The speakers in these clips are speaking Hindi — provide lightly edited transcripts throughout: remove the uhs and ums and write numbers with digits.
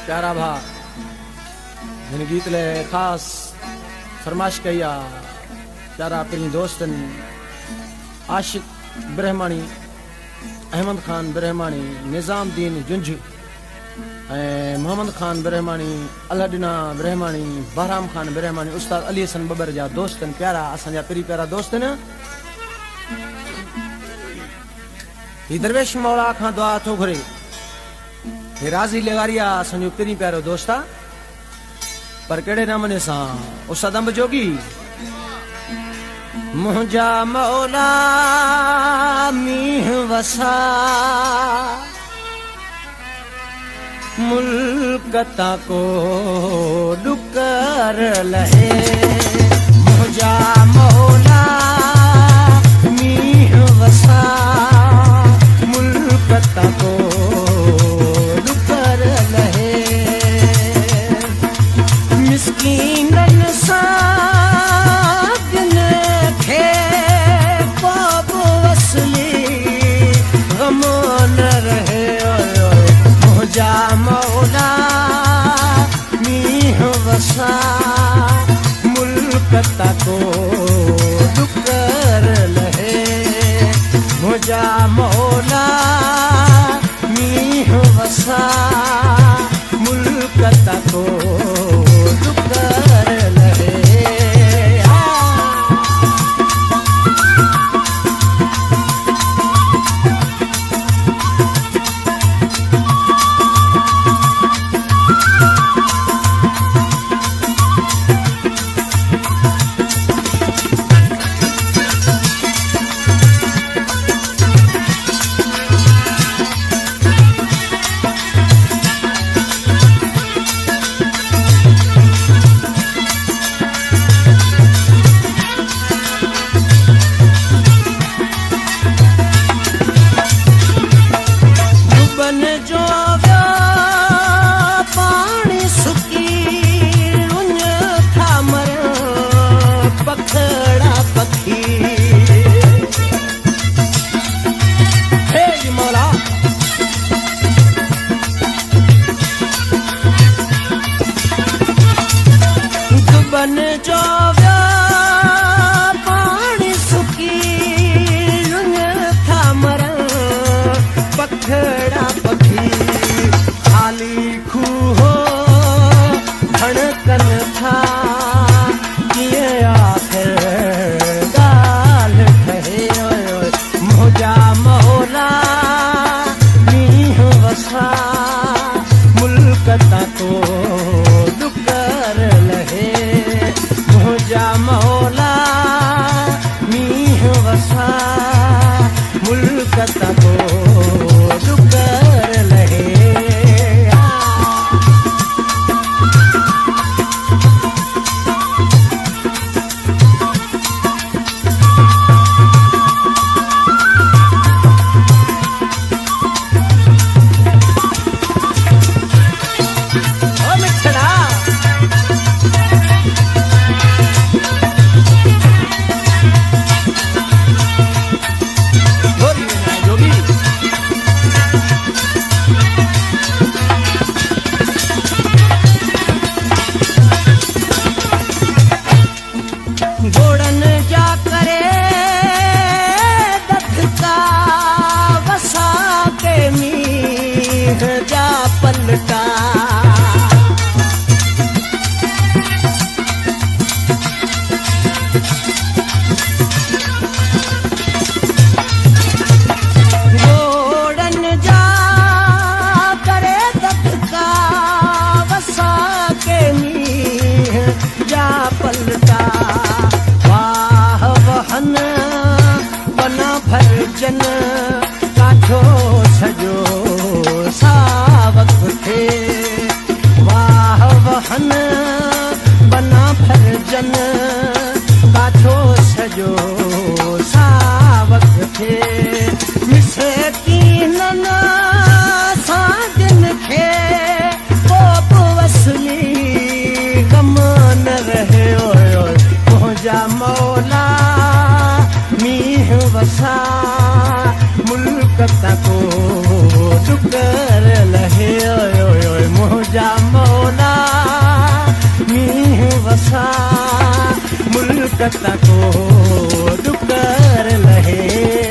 प्यारा भा हिन गीत ले खास फरमाइश कई आ प्यारा अपनी दोस्तन आशिक ब्रह्माणी अहमद खान ब्रह्माणी निजामुद्दीन जुंझ मोहम्मद खान ब्रह्माणी अलादीना ब्रह्माणी बहराम खान ब्रह्माणी उस्ताद अली हसन बबर जा दोस्तन प्यारा असा परी प्यारा दोस्तन ही दरवेश मौला खां दुआ थो घुरे हे राज़ी लेवारिया असो परी प्यारो दोस्ता पर केड़े नमूने सा उस्ताद अंब जोगी मुझा मौला मीह वसा मुल्कता को डुकर लहे मुझा मौला मीह वसा मुल्कता को डुकर लहे मिस्कीनन सागन खे पाप वसली गमो न रहे मुझा मौला मीह वसा मुल्कता को डुकर लहे मुझा मौला मीह वसा मुल्कता को डुकर लहे बन जो पानी सुकी था मर पखड़ा पखी खाली खूहो धड़कन था किए आखिर गाल कहे मुझा मौला मीह वसा मुल्कता को डुकर लहे मुझा मौला मीह वसा मुल्कता को डुकर लहे गोड़न जा करे दखता वसा के मीह जा पलटा गोड़न जा करे दखता वसा के मीह जा पलटा बना भरजन काठो सजो सावक थे वाह वहन बना भरजन काठो सजो सावक थे मिसे कीनन साजन खे पोप वसली गमन रहे मुझा मौला मीह वसा मुल्कता को डुकर लहे मुझा मुल्क को डुकर लहे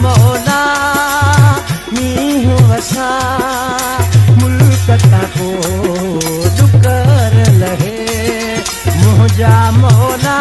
मौला मीह वसा मुल्क को डुकर लहे मुझा मौला